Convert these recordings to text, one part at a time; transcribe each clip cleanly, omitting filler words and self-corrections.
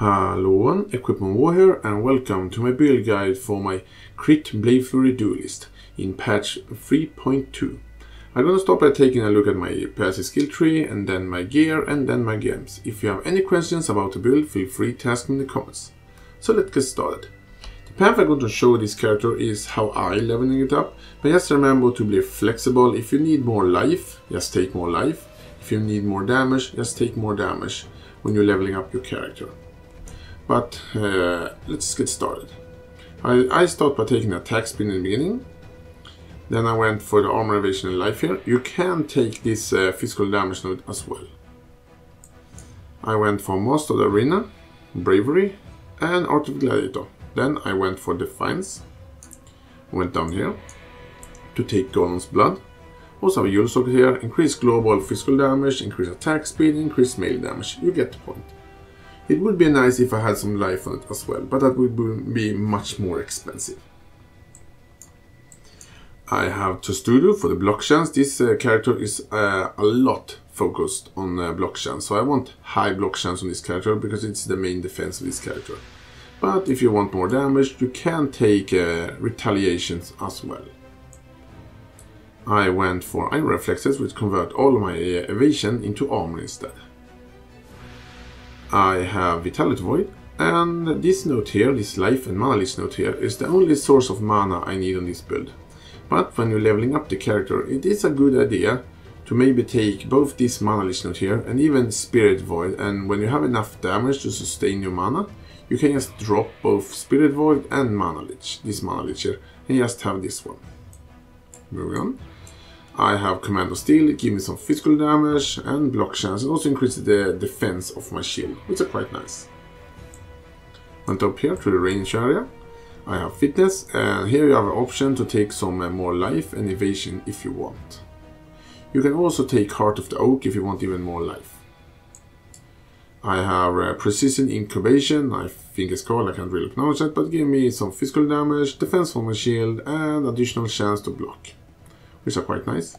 Hello, Equipment War here, and welcome to my build guide for my Crit Blade Flurry Duelist in patch 3.2. I'm gonna start by taking a look at my passive skill tree, and then my gear, and then my gems. If you have any questions about the build, feel free to ask me in the comments. So let's get started. The path I'm going to show this character is how I leveling it up, but just remember to be flexible. If you need more life, just take more life. If you need more damage, just take more damage when you're leveling up your character. But let's get started. I start by taking attack speed in the beginning. Then I went for the armor evasion and life here. You can take this physical damage node as well. I went for Master of the Arena, Bravery, and Art of Gladiator. Then I went for Defiance. Went down here to take Golem's Blood. Also have a Yule Socket here. Increase global physical damage, increase attack speed, increase melee damage. You get the point. It would be nice if I had some life on it as well, but that would be much more expensive. I have Tostudo for the block chance. This character is a lot focused on block chance, so I want high block chance on this character because it's the main defense of this character. But if you want more damage, you can take retaliations as well. I went for Iron Reflexes, which convert all of my evasion into armor instead. I have Vitality Void, and this note here, this life and mana leech note here, is the only source of mana I need on this build. But when you're leveling up the character, it is a good idea to maybe take both this mana leech note here and even Spirit Void, and when you have enough damage to sustain your mana, you can just drop both Spirit Void and mana leech, this mana leech here, and just have this one. Moving on. I have Command of Steel, give me some physical damage and block chance, and also increase the defense of my shield, which are quite nice. Went up here to the range area. I have Fitness, and here you have an option to take some more life and evasion if you want. You can also take Heart of the Oak if you want even more life. I have Precision Incubation, I think it's called, I can't really acknowledge that, but give me some physical damage, defense for my shield, and additional chance to block, which are quite nice.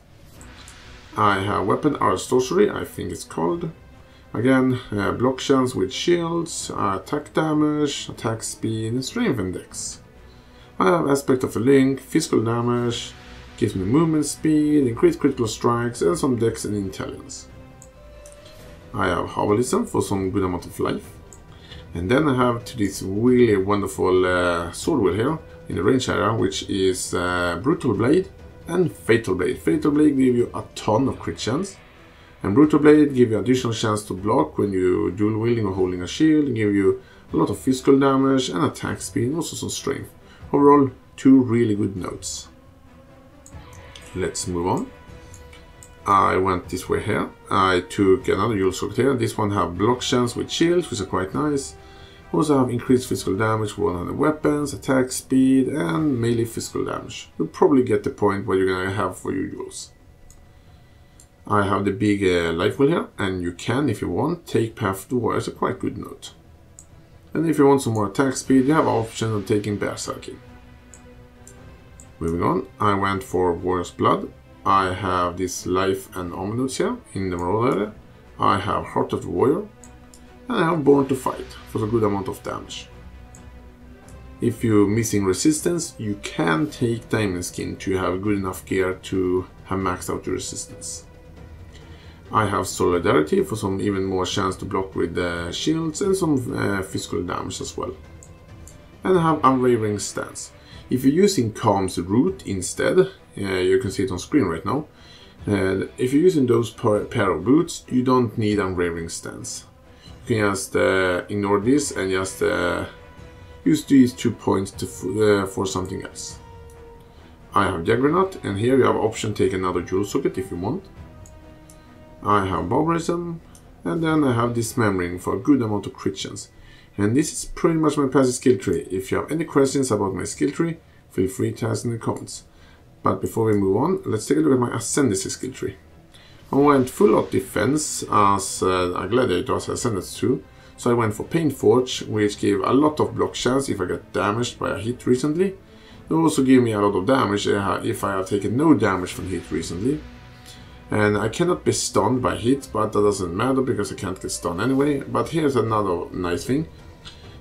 I have Weapon Art Sorcery, I think it's called. Again, block chance with shields, attack damage, attack speed, strength and dex. I have Aspect of a Link, physical damage, gives me movement speed, increased critical strikes, and some dex and intelligence. I have Herbalism for some good amount of life. And then I have to this really wonderful sword wheel here in the range area, which is Brutal Blade and Fatal Blade. Fatal Blade give you a ton of crit chance, and Brutal Blade give you additional chance to block when you dual wielding or holding a shield, give you a lot of physical damage and attack speed, and also some strength. Overall, two really good notes. Let's move on. I went this way here. I took another Yule Socket here. This one have block chance with shields, which are quite nice. Also have increased physical damage, 100 weapons, attack speed, and melee physical damage. You'll probably get the point what you're gonna have for your Yules. I have the big life wheel here, and you can, if you want, take Path of the Warrior as a quite good note. And if you want some more attack speed, you have an option of taking Berserking. Moving on, I went for Warrior's Blood. I have this life and armor notes here in the Marauder area. I have Heart of the Warrior. And I have Born to Fight for a good amount of damage. If you're missing resistance, you can take Diamond Skin to have good enough gear to have maxed out your resistance. I have Solidarity for some even more chance to block with shields and some physical damage as well. And I have Unwavering Stance. If you're using Calm's Root instead, you can see it on screen right now. If you're using those pair of boots, you don't need Unwavering Stance. You can just ignore this and just use these 2 points to, for something else. I have Juggernaut, and here you have option to take another Jewel Socket if you want. I have Barbarism, and then I have Dismembering for a good amount of crit chance. And this is pretty much my passive skill tree. If you have any questions about my skill tree, feel free to ask in the comments. But before we move on, let's take a look at my Ascendancy skill tree. I went full out defense as a gladiator as Ascendancy 2, so I went for Pain Forge, which gave a lot of block chance if I get damaged by a hit recently. It also gave me a lot of damage if I have taken no damage from hit recently. And I cannot be stunned by hit, but that doesn't matter because I can't get stunned anyway. But here's another nice thing.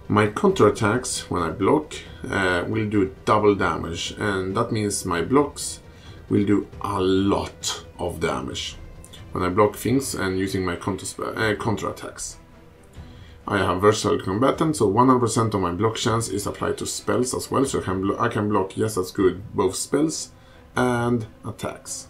My counterattacks when I block will do double damage, and that means my blocks will do a lot of damage when I block things and using my counterattacks. I have versatile combatant, so 100% of my block chance is applied to spells as well, so I can block just as good both spells and attacks.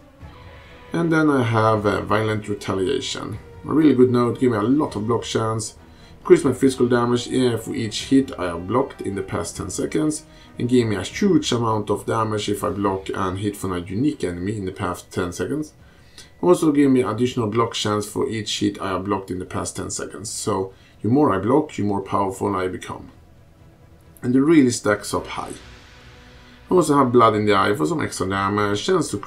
And then I have violent retaliation. A really good note, give me a lot of block chance, increase my physical damage for each hit I have blocked in the past 10 seconds, and give me a huge amount of damage if I block and hit from a unique enemy in the past 10 seconds. Also give me additional block chance for each hit I have blocked in the past 10 seconds. So the more I block, the more powerful I become. And it really stacks up high. I also have blood in the eye for some extra damage, chance to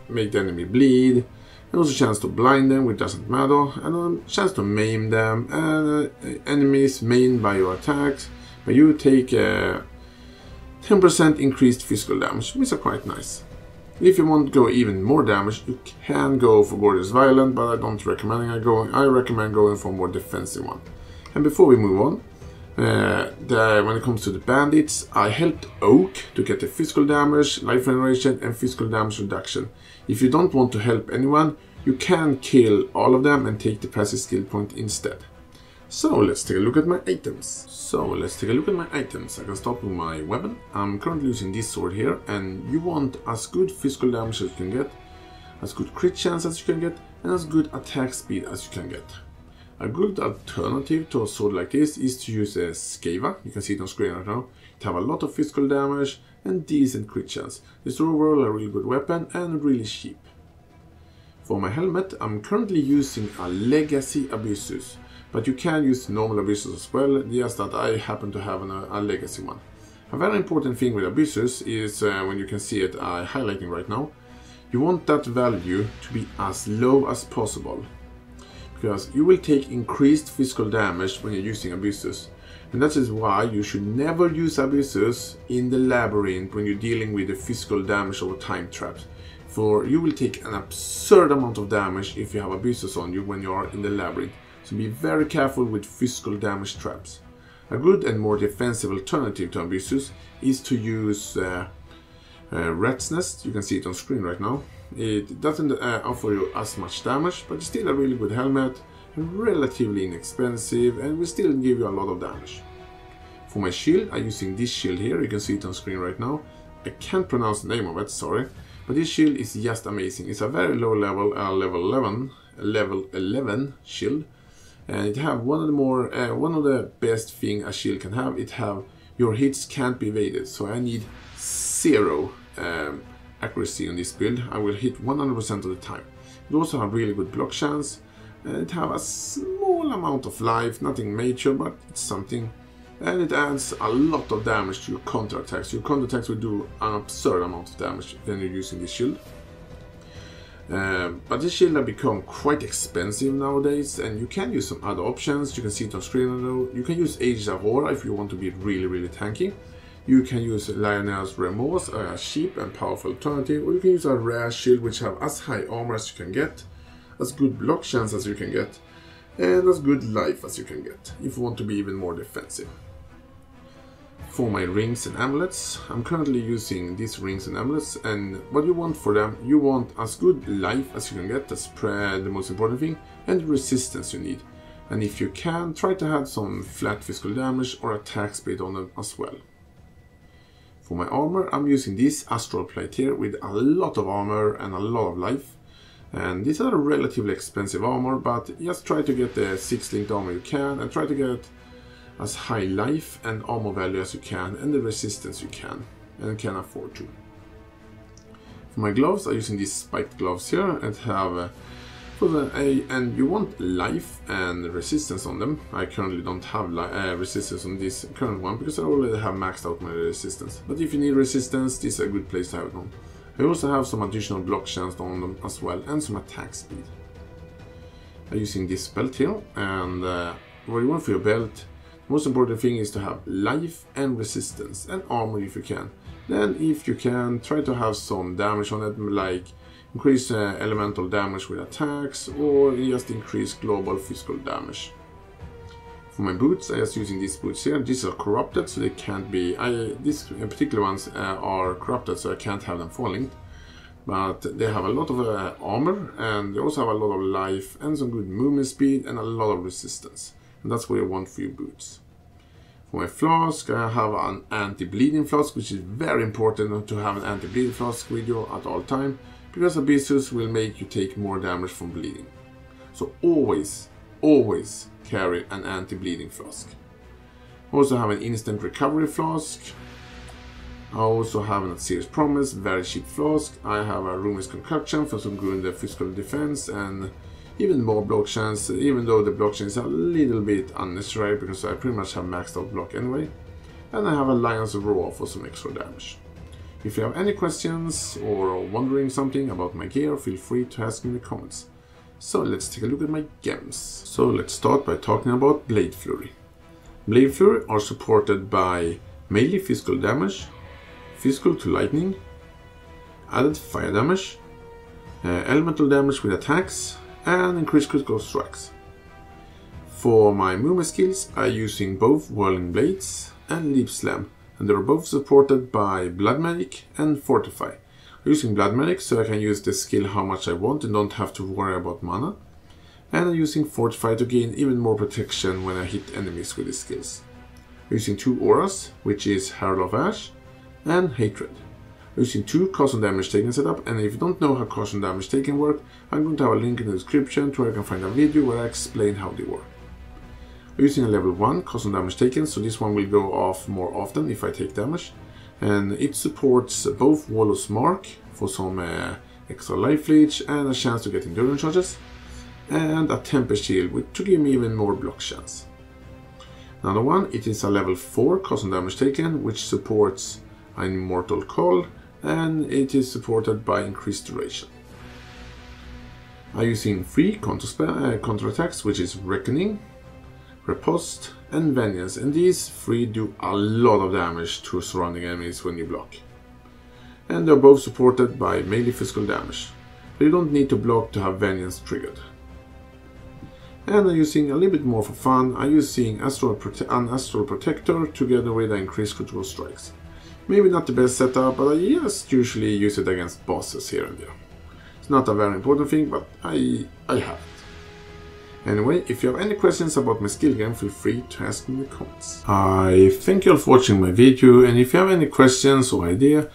make the enemy bleed, and also chance to blind them, which doesn't matter, and a chance to maim them, and enemies maimed by your attacks, but you take 10% increased physical damage, which are quite nice. If you want to go even more damage, you can go for Gorgeous Violent, but I don't recommend I recommend going for a more defensive one. And before we move on, when it comes to the bandits, I helped Oak to get the physical damage, life regeneration and physical damage reduction. If you don't want to help anyone, you can kill all of them and take the passive skill point instead. So let's take a look at my items. I can start with my weapon. I'm currently using this sword here, and you want as good physical damage as you can get, as good crit chance as you can get, and as good attack speed as you can get. A good alternative to a sword like this is to use a Skava. You can see it on screen right now. It have a lot of physical damage and decent crit chance. It's overall a really good weapon and really cheap. For my helmet, I'm currently using a Legacy Abyssus, but you can use normal Abyssus as well, just that I happen to have a Legacy one. A very important thing with Abyssus is, when you can see it highlighting right now, you want that value to be as low as possible, because you will take increased physical damage when you're using Abyssus. And that is why you should never use Abyssus in the labyrinth when you're dealing with the physical damage over time traps. For you will take an absurd amount of damage if you have Abyssus on you when you are in the labyrinth. So be very careful with physical damage traps. A good and more defensive alternative to Abyssus is to use Rat's Nest. You can see it on screen right now. It doesn't offer you as much damage, but it's still a really good helmet, and relatively inexpensive, and will still give you a lot of damage. For my shield, I'm using this shield here. You can see it on screen right now. I can't pronounce the name of it, sorry, but this shield is just amazing. It's a very low level, level 11 shield, and it have one of the best thing a shield can have. It have your hits can't be evaded, so I need 0 accuracy on this build. I will hit 100% of the time. It also have really good block chance, and it have a small amount of life, nothing major, but it's something. And it adds a lot of damage to your counterattacks. Your counterattacks will do an absurd amount of damage when you're using this shield. But this shield has become quite expensive nowadays, and you can use some other options. You can see it on screen now. You can use Aegis Aurora if you want to be really tanky. You can use Lionel's Remorse, a cheap and powerful alternative, or you can use a rare shield which have as high armor as you can get, as good block chance as you can get, and as good life as you can get, if you want to be even more defensive. For my rings and amulets, I'm currently using these rings and amulets, and what you want for them, you want as good life as you can get, that's the most important thing, and resistance you need. And if you can, try to have some flat physical damage or attack speed on them as well. For my armor, I'm using this astral plate here with a lot of armor and a lot of life. And these are relatively expensive armor, but just try to get the 6-linked armor you can, and try to get as high life and armor value as you can, and the resistance you can afford to. For my gloves, I'm using these spiked gloves here, and have and you want life and resistance on them. I currently don't have resistance on this current one because I already have maxed out my resistance. But if you need resistance, this is a good place to have it on. I also have some additional block chance on them as well, and some attack speed. I'm using this belt here, and what you want for your belt, the most important thing is to have life and resistance, and armor if you can. Then if you can, try to have some damage on it, like increase elemental damage with attacks, or just increase global physical damage. For my boots, I was using these boots here. These are corrupted, so they can't be... these particular ones are corrupted, so I can't have them falling. But they have a lot of armor, and they also have a lot of life, and some good movement speed, and a lot of resistance. And that's what I want for your boots. For my flask, I have an anti-bleeding flask, which is very important to have an anti-bleeding flask with you at all time, because Abyssus will make you take more damage from bleeding. So always carry an anti-bleeding flask. I also have an instant recovery flask. I also have an Serious Promise, very cheap flask. I have a Ruinous Concoction for some good physical defense and even more block chance, even though the block chance is a little bit unnecessary because I pretty much have maxed out block anyway. And I have a Lion's Roar for some extra damage. If you have any questions or wondering something about my gear, feel free to ask me in the comments. So let's take a look at my gems. So let's start by talking about Blade Flurry. Blade Flurry are supported by melee physical damage, physical to lightning, added fire damage, elemental damage with attacks, and increased critical strikes. For my movement skills, I'm using both Whirling Blades and Leap Slam, and they are both supported by Blood Magic and Fortify. I'm using Blood Magic so I can use the skill how much I want and don't have to worry about mana. And I'm using Fortify to gain even more protection when I hit enemies with these skills. I'm using 2 auras, which is Herald of Ash and Hatred. I'm using 2 caution damage taken setup, and if you don't know how caution damage taken work, I'm going to have a link in the description to where you can find a video where I explain how they work. I'm using a level 1 caution damage taken, so this one will go off more often if I take damage. And it supports both Wallow's Mark for some extra life leech and a chance to get endurance charges, and a Tempest Shield to give me even more block chance. Another one, it is a level 4 caution damage taken, which supports an Immortal Call, and it is supported by increased duration. I'm using 3 counter attacks, which is Reckoning, Riposte and Vengeance, and these 3 do a lot of damage to surrounding enemies when you block. And they're both supported by melee physical damage, but you don't need to block to have Vengeance triggered. And I'm using a little bit more for fun, I'm using an Astral Protector together with increased critical strikes. Maybe not the best setup, but I just usually use it against bosses here and there. It's not a very important thing, but I have it. Anyway, if you have any questions about my skill game, feel free to ask me in the comments. I thank you all for watching my video, and if you have any questions or idea,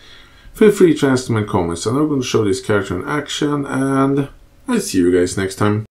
feel free to ask me in the comments. I'm going to show this character in action, and I'll see you guys next time.